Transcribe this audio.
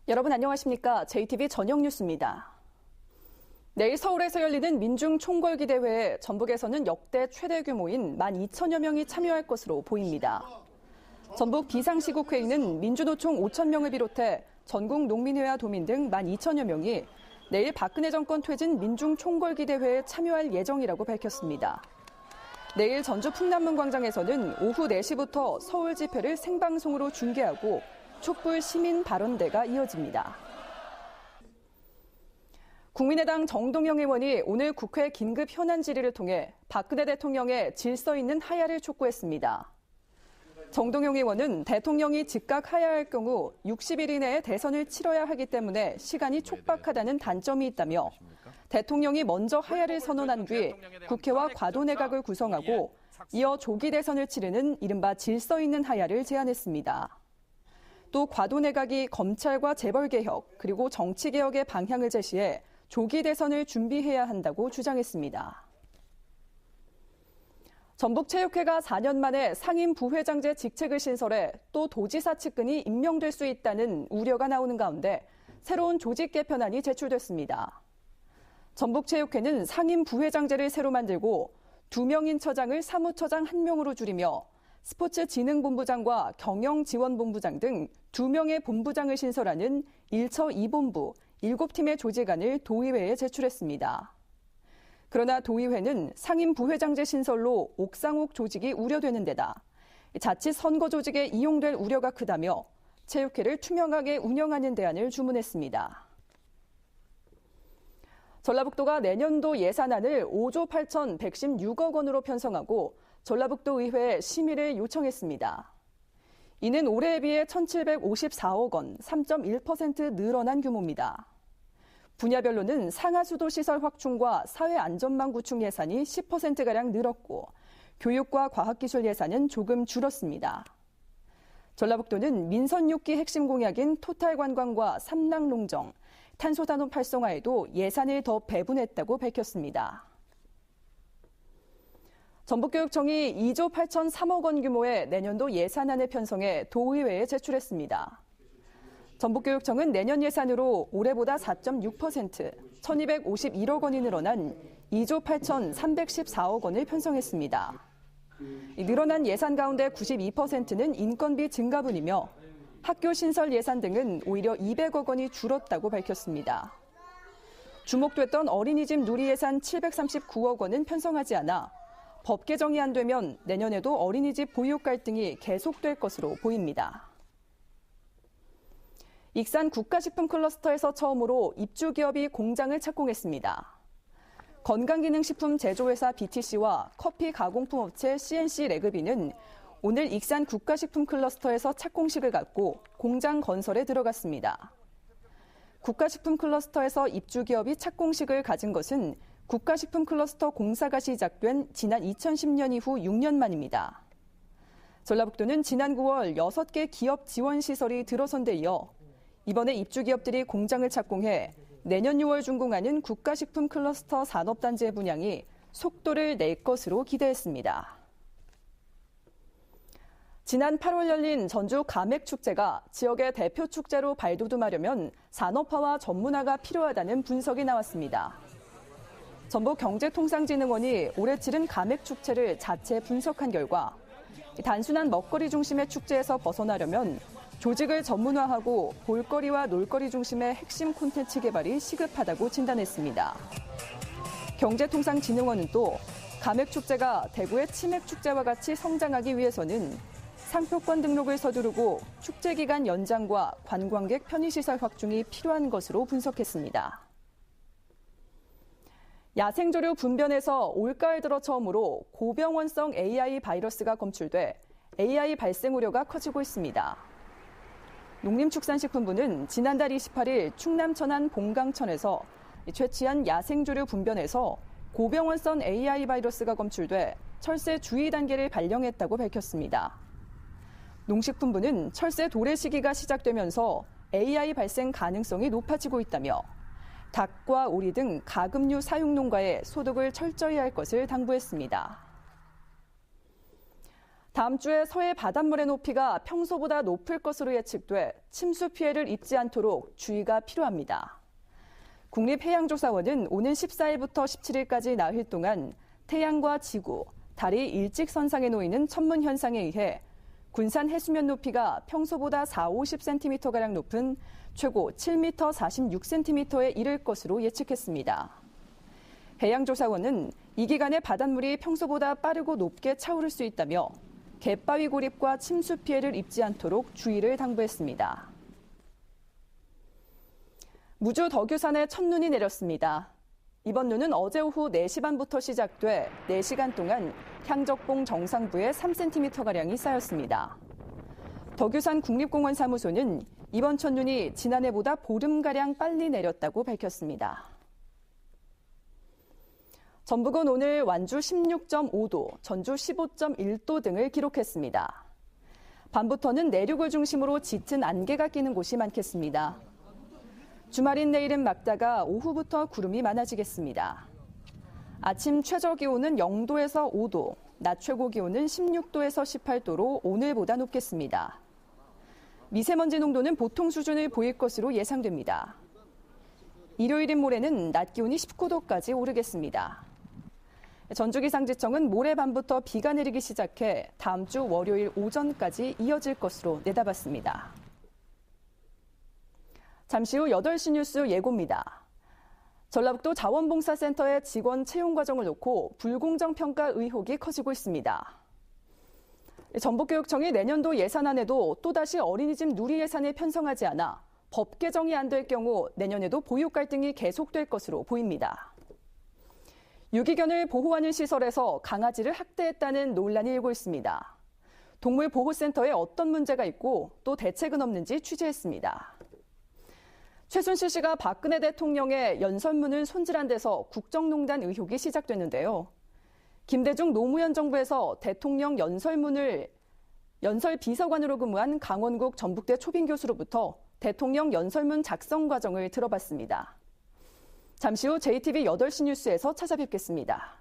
여러분 안녕하십니까? JTV 저녁 뉴스입니다. 내일 서울에서 열리는 민중총궐기 대회에 전북에서는 역대 최대 규모인 12,000여 명이 참여할 것으로 보입니다. 전북 비상시국회의는 민주노총 5,000명을 비롯해 전국 농민회와 도민 등 12,000여 명이 내일 박근혜 정권 퇴진 민중총궐기 대회에 참여할 예정이라고 밝혔습니다. 내일 전주 풍남문광장에서는 오후 4시부터 서울 집회를 생방송으로 중계하고 촛불 시민 발언대가 이어집니다. 국민의당 정동영 의원이 오늘 국회 긴급 현안 질의를 통해 박근혜 대통령의 질서 있는 하야를 촉구했습니다. 정동영 의원은 대통령이 즉각 하야할 경우 60일 이내에 대선을 치러야 하기 때문에 시간이 촉박하다는 단점이 있다며 대통령이 먼저 하야를 선언한 뒤 국회와 과도내각을 구성하고 이어 조기 대선을 치르는 이른바 질서 있는 하야를 제안했습니다. 또 과도내각이 검찰과 재벌개혁 그리고 정치개혁의 방향을 제시해 조기 대선을 준비해야 한다고 주장했습니다. 전북체육회가 4년 만에 상임 부회장제 직책을 신설해 또 도지사 측근이 임명될 수 있다는 우려가 나오는 가운데 새로운 조직 개편안이 제출됐습니다. 전북체육회는 상임 부회장제를 새로 만들고 2명인 처장을 사무처장 1명으로 줄이며 스포츠진흥본부장과 경영지원본부장 등 2명의 본부장을 신설하는 1처 2본부 7팀의 조직안을 도의회에 제출했습니다. 그러나 도의회는 상임 부회장제 신설로 옥상옥 조직이 우려되는 데다 자칫 선거 조직에 이용될 우려가 크다며 체육회를 투명하게 운영하는 대안을 주문했습니다. 전라북도가 내년도 예산안을 5조 8,116억 원으로 편성하고 전라북도 의회에 심의를 요청했습니다. 이는 올해에 비해 1,754억 원, 3.1% 늘어난 규모입니다. 분야별로는 상하수도 시설 확충과 사회안전망 구축 예산이 10%가량 늘었고 교육과 과학기술 예산은 조금 줄었습니다. 전라북도는 민선 6기 핵심 공약인 토탈관광과 삼락농정, 탄소단원 활성화에도 예산을 더 배분했다고 밝혔습니다. 전북교육청이 2조 8,003억 원 규모의 내년도 예산안을 편성해 도의회에 제출했습니다. 전북교육청은 내년 예산으로 올해보다 4.6%, 1,251억 원이 늘어난 2조 8,314억 원을 편성했습니다. 늘어난 예산 가운데 92%는 인건비 증가분이며 학교 신설 예산 등은 오히려 200억 원이 줄었다고 밝혔습니다. 주목됐던 어린이집 누리 예산 739억 원은 편성하지 않아 법 개정이 안 되면 내년에도 어린이집 보육 갈등이 계속될 것으로 보입니다. 익산 국가식품 클러스터에서 처음으로 입주 기업이 공장을 착공했습니다. 건강기능식품 제조회사 BTC와 커피 가공품 업체 CNC 레그비는 오늘 익산 국가식품 클러스터에서 착공식을 갖고 공장 건설에 들어갔습니다. 국가식품 클러스터에서 입주 기업이 착공식을 가진 것은 국가식품 클러스터 공사가 시작된 지난 2010년 이후 6년 만입니다. 전라북도는 지난 9월 6개 기업 지원 시설이 들어선 데 이어 이번에 입주 기업들이 공장을 착공해 내년 6월 준공하는 국가식품 클러스터 산업단지의 분양이 속도를 낼 것으로 기대했습니다. 지난 8월 열린 전주 가맥축제가 지역의 대표 축제로 발돋움하려면 산업화와 전문화가 필요하다는 분석이 나왔습니다. 전북경제통상진흥원이 올해 치른 가맥축제를 자체 분석한 결과 단순한 먹거리 중심의 축제에서 벗어나려면 조직을 전문화하고 볼거리와 놀거리 중심의 핵심 콘텐츠 개발이 시급하다고 진단했습니다. 경제통상진흥원은 또 가맥축제가 대구의 치맥축제와 같이 성장하기 위해서는 상표권 등록을 서두르고 축제 기간 연장과 관광객 편의시설 확충이 필요한 것으로 분석했습니다. 야생조류 분변에서 올가을 들어 처음으로 고병원성 AI 바이러스가 검출돼 AI 발생 우려가 커지고 있습니다. 농림축산식품부는 지난달 28일 충남 천안 봉강천에서 채취한 야생조류 분변에서 고병원성 AI 바이러스가 검출돼 철새 주의 단계를 발령했다고 밝혔습니다. 농식품부는 철새 도래 시기가 시작되면서 AI 발생 가능성이 높아지고 있다며 닭과 오리 등 가금류 사육 농가에 소독을 철저히 할 것을 당부했습니다. 다음 주에 서해 바닷물의 높이가 평소보다 높을 것으로 예측돼 침수 피해를 입지 않도록 주의가 필요합니다. 국립해양조사원은 오는 14일부터 17일까지 나흘 동안 태양과 지구, 달이 일직선상에 놓이는 천문 현상에 의해 군산 해수면 높이가 평소보다 40-50cm가량 높은 최고 7m 46cm에 이를 것으로 예측했습니다. 해양조사원은 이 기간에 바닷물이 평소보다 빠르고 높게 차오를 수 있다며 갯바위 고립과 침수 피해를 입지 않도록 주의를 당부했습니다. 무주 덕유산에 첫눈이 내렸습니다. 이번 눈은 어제 오후 4시 반부터 시작돼 4시간 동안 향적봉 정상부에 3cm가량이 쌓였습니다. 덕유산 국립공원 사무소는 이번 첫눈이 지난해보다 보름가량 빨리 내렸다고 밝혔습니다. 전북은 오늘 완주 16.5도, 전주 15.1도 등을 기록했습니다. 밤부터는 내륙을 중심으로 짙은 안개가 끼는 곳이 많겠습니다. 주말인 내일은 맑다가 오후부터 구름이 많아지겠습니다. 아침 최저 기온은 0도에서 5도, 낮 최고 기온은 16도에서 18도로 오늘보다 높겠습니다. 미세먼지 농도는 보통 수준을 보일 것으로 예상됩니다. 일요일인 모레는 낮 기온이 19도까지 오르겠습니다. 전주기상지청은 모레 밤부터 비가 내리기 시작해 다음 주 월요일 오전까지 이어질 것으로 내다봤습니다. 잠시 후 8시 뉴스 예고입니다. 전라북도 자원봉사센터의 직원 채용 과정을 놓고 불공정 평가 의혹이 커지고 있습니다. 전북교육청이 내년도 예산안에도 또다시 어린이집 누리 예산을 편성하지 않아 법 개정이 안 될 경우 내년에도 보육 갈등이 계속될 것으로 보입니다. 유기견을 보호하는 시설에서 강아지를 학대했다는 논란이 일고 있습니다. 동물보호센터에 어떤 문제가 있고 또 대책은 없는지 취재했습니다. 최순실 씨가 박근혜 대통령의 연설문을 손질한 데서 국정농단 의혹이 시작됐는데요. 김대중 노무현 정부에서 대통령 연설 비서관으로 근무한 강원국 전북대 초빙 교수로부터 대통령 연설문 작성 과정을 들어봤습니다. 잠시 후 JTBC 8시 뉴스에서 찾아뵙겠습니다.